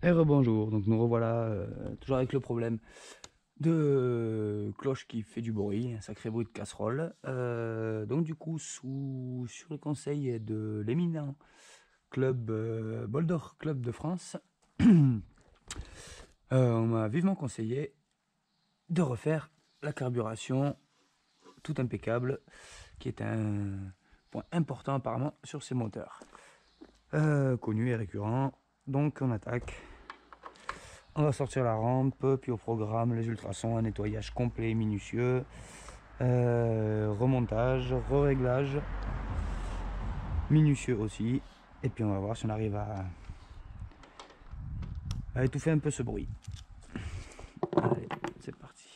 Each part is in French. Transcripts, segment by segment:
Et rebonjour, donc nous revoilà toujours avec le problème de cloche qui fait du bruit, un sacré bruit de casserole. Donc du coup, sur le conseil de l'éminent club Boldor Club de France, on m'a vivement conseillé de refaire la carburation tout impeccable, qui est un point important apparemment sur ces moteurs. Connu et récurrent, donc on attaque. On va sortir la rampe, puis au programme, les ultrasons, un nettoyage complet et minutieux, remontage, re-réglage, minutieux aussi, et puis on va voir si on arrive à étouffer un peu ce bruit. Allez, c'est parti.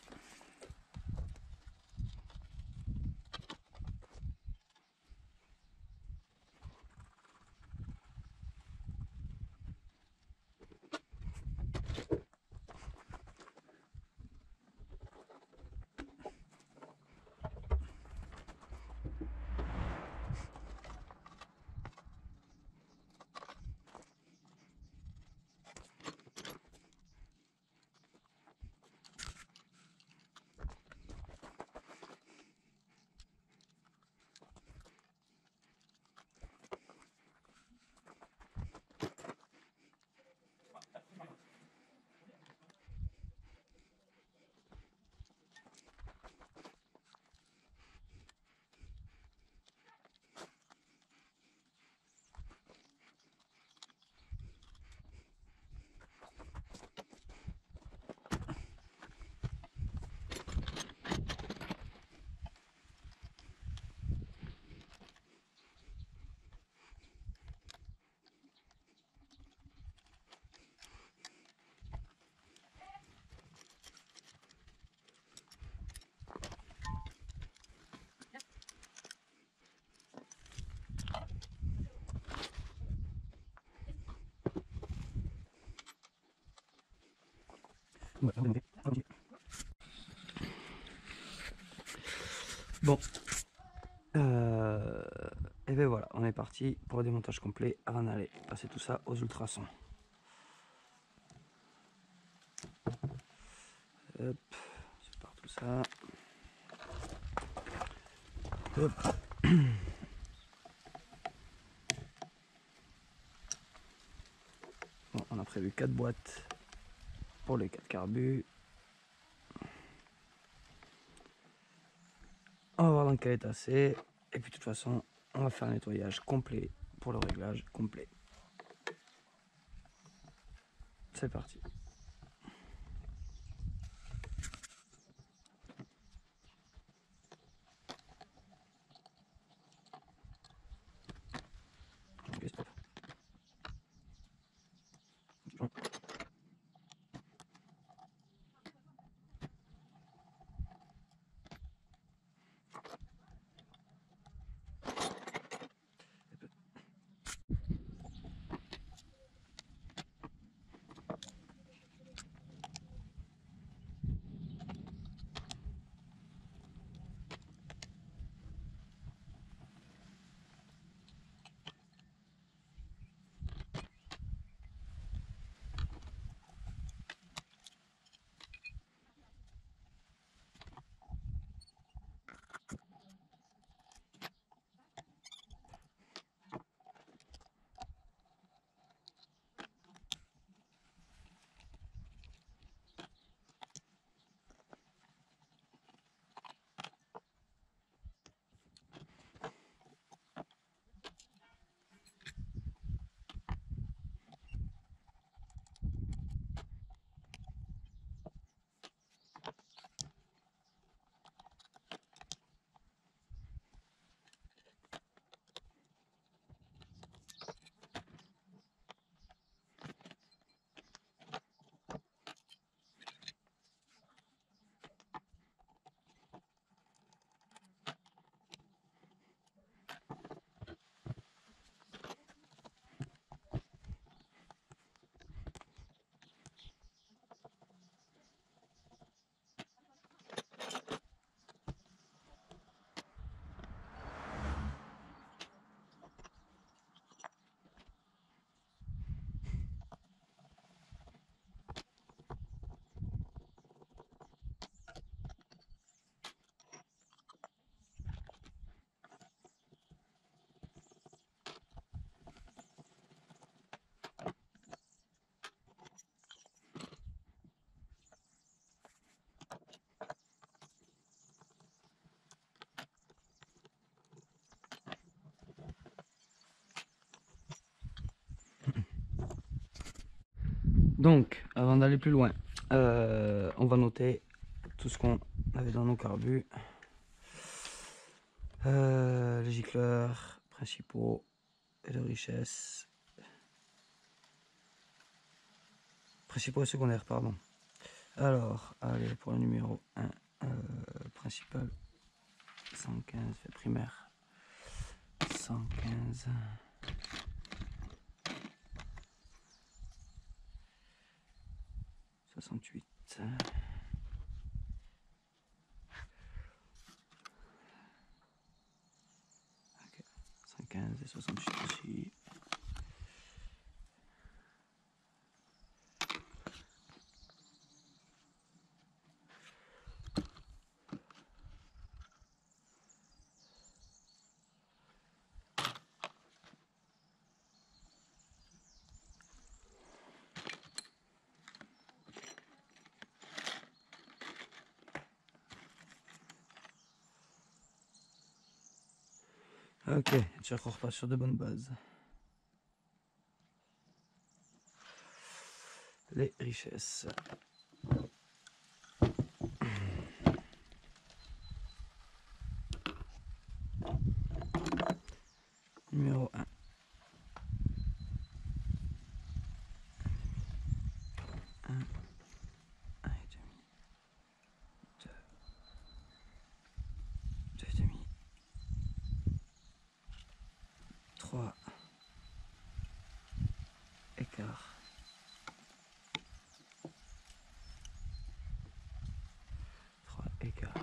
Bon, et ben voilà, on est parti pour le démontage complet avant d'aller passer tout ça aux ultrasons. Hop, c'est par tout ça. Hop. Bon, on a prévu 4 boîtes pour les 4 carbus. On va voir dans quel état c'est. Et puis de toute façon, on va faire un nettoyage complet pour le réglage complet. C'est parti. Ok, stop. Donc, avant d'aller plus loin, on va noter tout ce qu'on avait dans nos carbus. Les gicleurs principaux et de richesse. Principaux et secondaires, pardon. Alors, allez, pour le numéro 1, principal, 115, fait primaire, 115. 68. Ok, 115 et 68 aussi. Ok, déjà qu'on repasse sur de bonnes bases. Les richesses. Numéro 1. 1, 1 et demi. 2, 2 et demi. 3. Écart. 3 écart.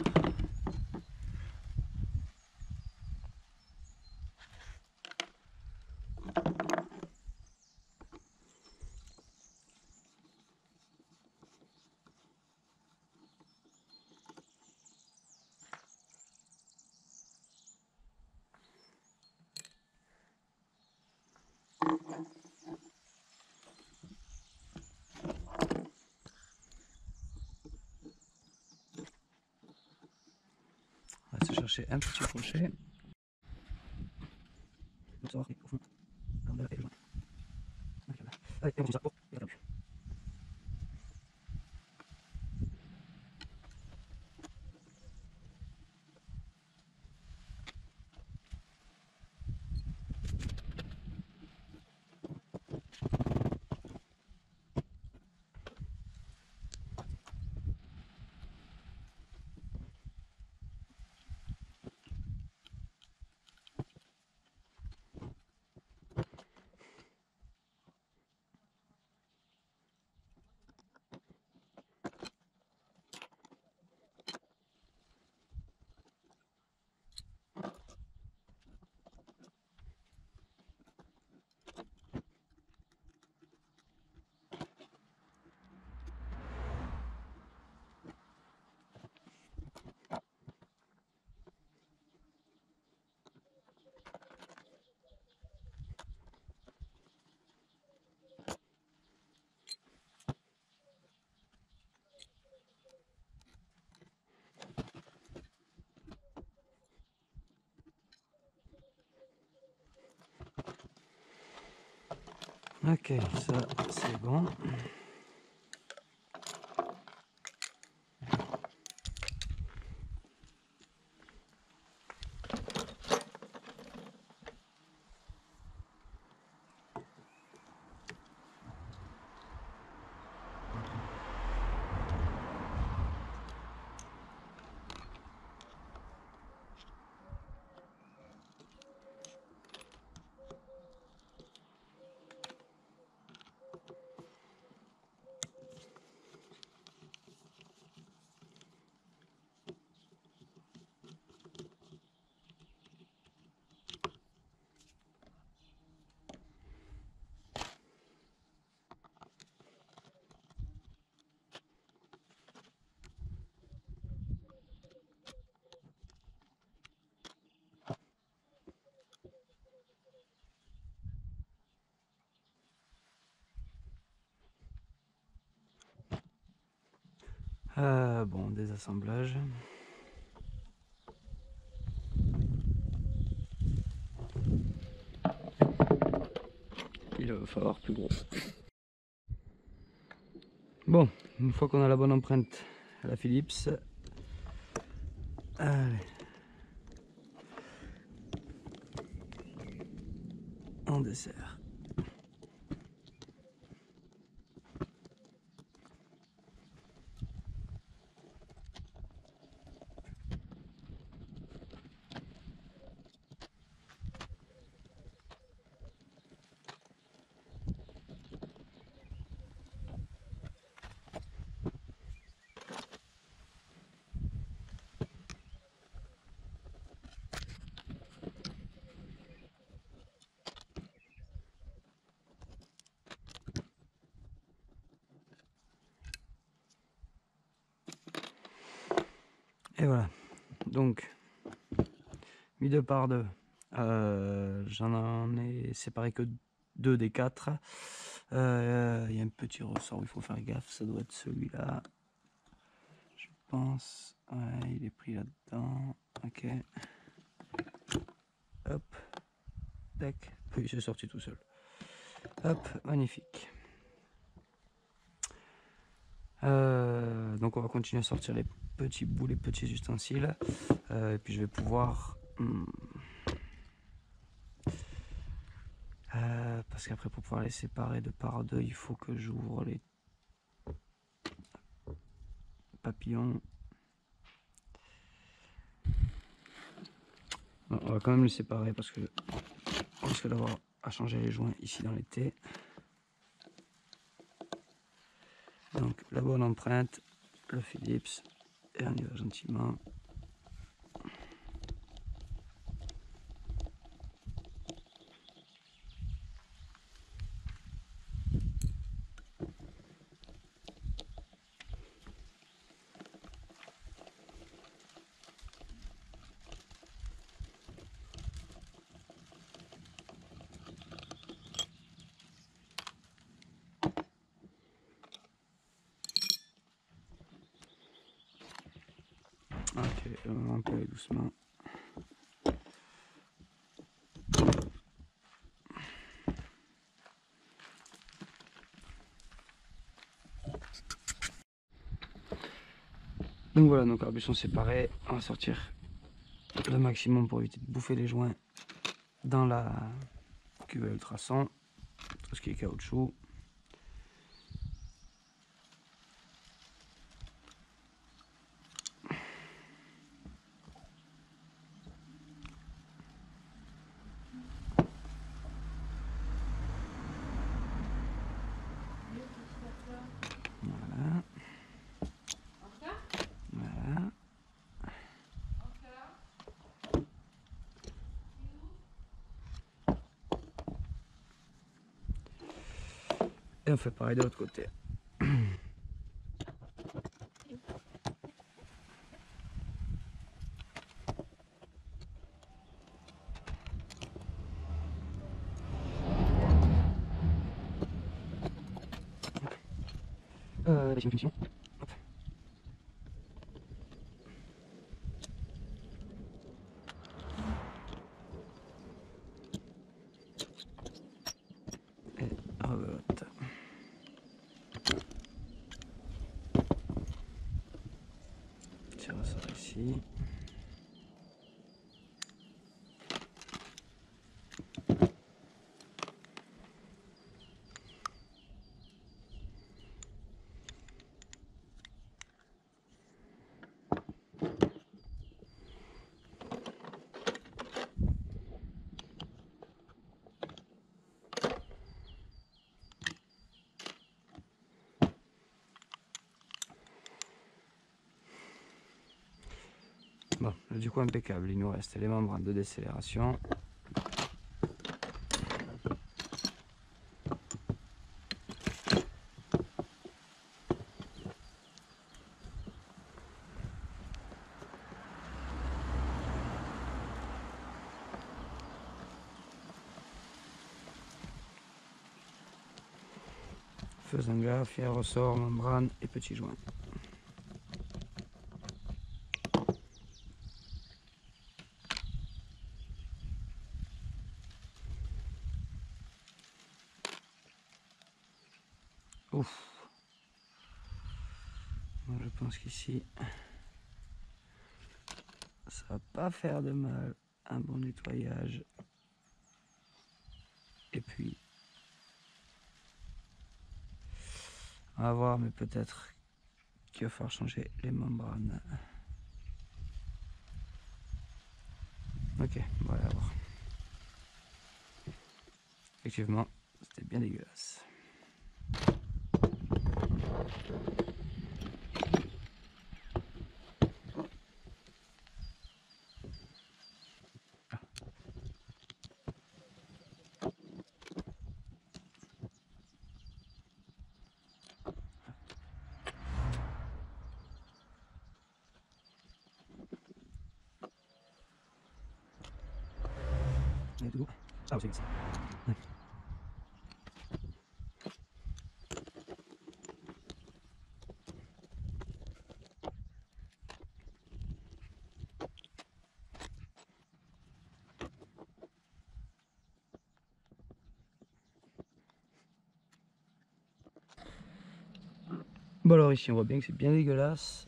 On va se chercher un petit crochet. On va savoir au fond. Là, et loin. Allez, et on continue ça pour la table. Ok, ça c'est bon. Bon, désassemblage. Il va falloir plus gros. Bon, une fois qu'on a la bonne empreinte à la Philips, allez, on dessert. Et voilà, donc mis deux par deux, j'en ai séparé que 2 des 4. Il y a un petit ressort où il faut faire gaffe, ça doit être celui-là, je pense. Ouais, il est pris là-dedans, ok. Hop, tac, oui, c'est sorti tout seul. Hop, magnifique. Donc on va continuer à sortir les petits bouts, les petits ustensiles, et puis je vais pouvoir parce qu'après pour pouvoir les séparer de par deux, il faut que j'ouvre les papillons. Bon, on va quand même les séparer parce que on risque d'avoir à changer les joints ici dans les T. Donc la bonne empreinte, le Philips, et on y va gentiment. Ok, on va aller doucement. Donc voilà, nos carbus sont séparés. On va sortir le maximum pour éviter de bouffer les joints dans la cuve à ultrasons, tout ce qui est caoutchouc. Voilà. Voilà. Et on fait pareil de l'autre côté. La finition. Hop. Et rebelote. Petit ressort ici. Bon, du coup impeccable, il nous reste les membranes de décélération. Faisons gaffe, il y a ressort, membrane et petits joints. Ouf. Je pense qu'ici, ça va pas faire de mal. Un bon nettoyage. Et puis, on va voir, mais peut-être qu'il va falloir changer les membranes. Ok, on va aller voir. Effectivement, c'était bien dégueulasse. Et tout. Ah, c'est ça. Ouais. Bon alors ici on voit bien que c'est bien dégueulasse,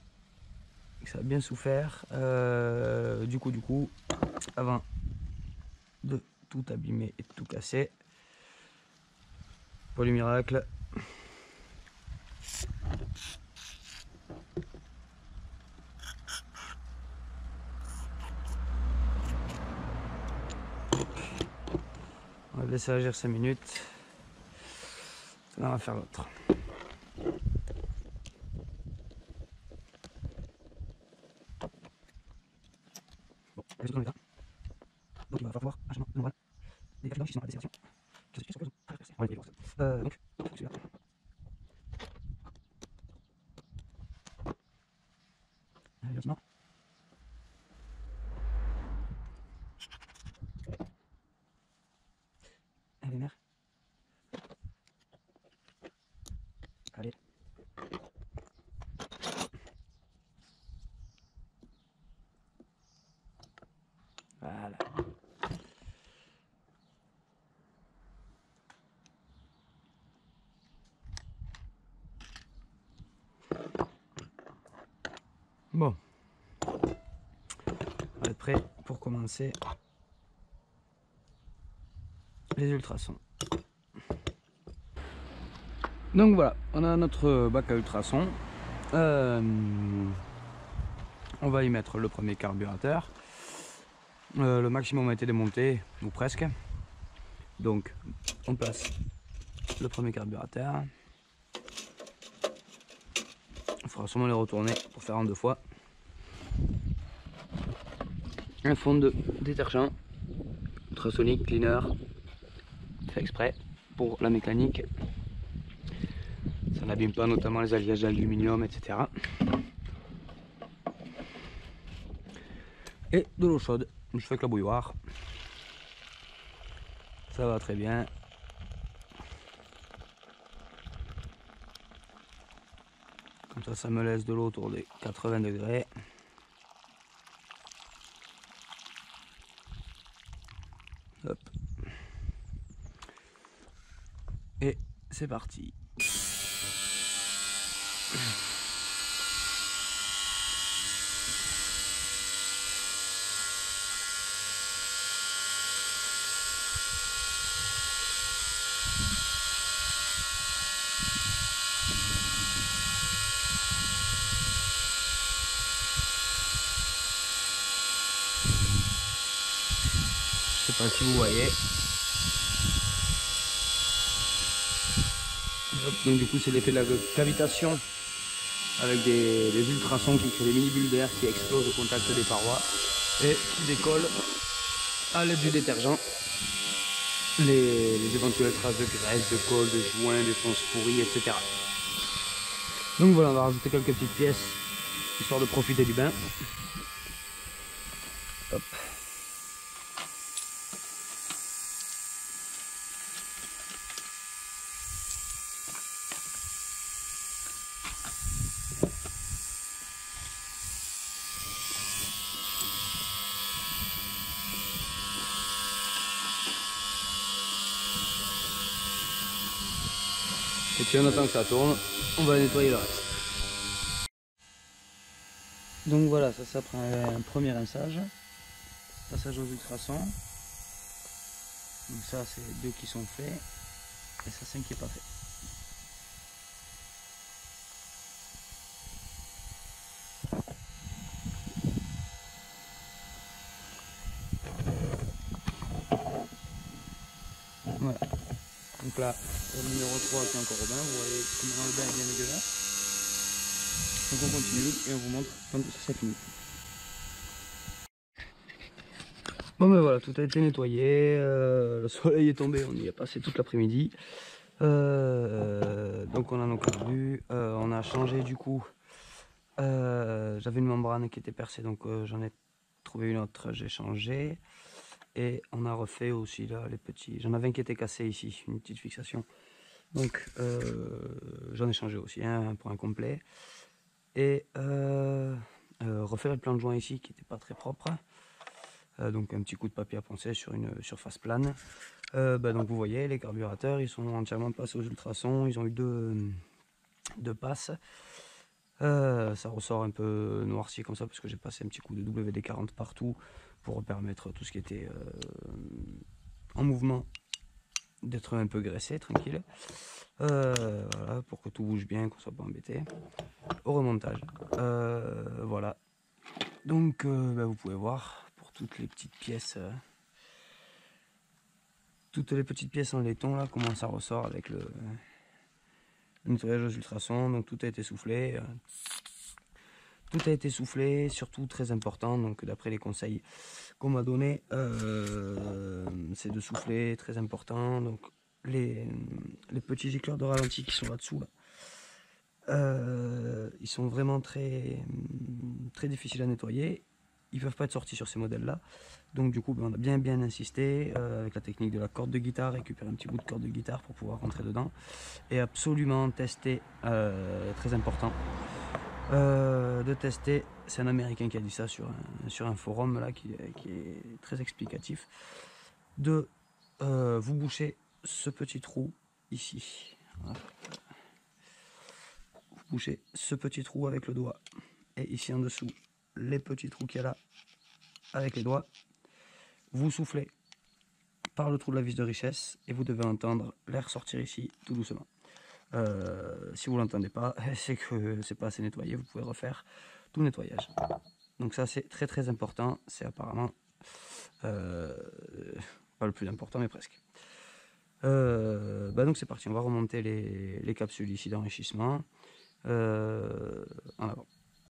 que ça a bien souffert. Du coup, avant de tout abîmer et de tout casser, pour le miracle, on va laisser agir 5 minutes. On va faire l'autre. Bon, on est dans l'état. Donc il va falloir un changement de nombril. Des capteurs qui sont à la destination. Je sais pas, on va les donc, celui-là. Allez, gentiment. Allez, mère. Allez. Voilà. Bon. On va être prêt pour commencer les ultrasons. Donc voilà, on a notre bac à ultrasons. On va y mettre le premier carburateur. Le maximum a été démonté, ou presque. Donc on place le premier carburateur. Il faudra sûrement les retourner pour faire en 2 fois. Un fond de détergent ultrasonique cleaner fait exprès pour la mécanique. Ça n'abîme pas notamment les alliages d'aluminium, etc. Et de l'eau chaude. Je fais avec la bouilloire. Ça va très bien. Comme ça me laisse de l'eau autour des 80 degrés. Hop. Et c'est parti. Je sais pas si vous voyez. Hop, donc du coup c'est l'effet de la cavitation avec des ultrasons qui créent des mini bulles d'air qui explosent au contact des parois et qui décollent à l'aide du détergent les éventuelles traces de graisse, de colle, de joints, d'essence pourrie, etc. Donc voilà, on va rajouter quelques petites pièces histoire de profiter du bain. Hop. Et puis on attend que ça tourne, on va nettoyer le reste. Donc voilà, ça prend un premier rinçage, passage aux ultrasons. Donc ça c'est 2 qui sont faits et ça 5 qui n'est pas fait. Voilà. Donc là, le numéro 3 qui est encore au bain, vous voyez comment le bain est bien dégueulasse. Donc on continue et on vous montre quand ça s'est fini. Bon ben voilà, tout a été nettoyé, le soleil est tombé, on y a passé toute l'après-midi. Donc on a encore vu, on a changé du coup, j'avais une membrane qui était percée, donc j'en ai trouvé une autre, j'ai changé. Et on a refait aussi là les petits, j'en avais un qui était cassé ici, une petite fixation. Donc j'en ai changé aussi un pour un complet. Et refaire le plan de joint ici qui n'était pas très propre. Donc un petit coup de papier à poncer sur une surface plane. Donc vous voyez, les carburateurs ils sont entièrement passés aux ultrasons, ils ont eu deux passes. Ça ressort un peu noirci comme ça parce que j'ai passé un petit coup de WD-40 partout pour permettre tout ce qui était en mouvement d'être un peu graissé, tranquille. Voilà, pour que tout bouge bien, qu'on soit pas embêté. Au remontage, voilà. Donc vous pouvez voir pour toutes les petites pièces en laiton là, comment ça ressort avec le nettoyage aux ultrasons. Donc tout a été soufflé. Tout a été soufflé, surtout très important, donc d'après les conseils qu'on m'a donné, c'est de souffler, très important. Donc les petits éclairs de ralenti qui sont là-dessous, ils sont vraiment très difficiles à nettoyer. Ils peuvent pas être sortis sur ces modèles-là. Donc du coup, on a bien insisté avec la technique de la corde de guitare, récupérer un petit bout de corde de guitare pour pouvoir rentrer dedans. Et absolument tester, très important. De tester, c'est un américain qui a dit ça sur un forum là qui est très explicatif, de vous boucher ce petit trou ici. Voilà. Vous bouchez ce petit trou avec le doigt et ici en dessous les petits trous qu'il y a là avec les doigts. Vous soufflez par le trou de la vis de richesse et vous devez entendre l'air sortir ici tout doucement. Si vous l'entendez pas, c'est que c'est pas assez nettoyé, vous pouvez refaire tout le nettoyage. Donc ça c'est très important, c'est apparemment pas le plus important mais presque. Donc c'est parti, on va remonter les capsules ici d'enrichissement en avant.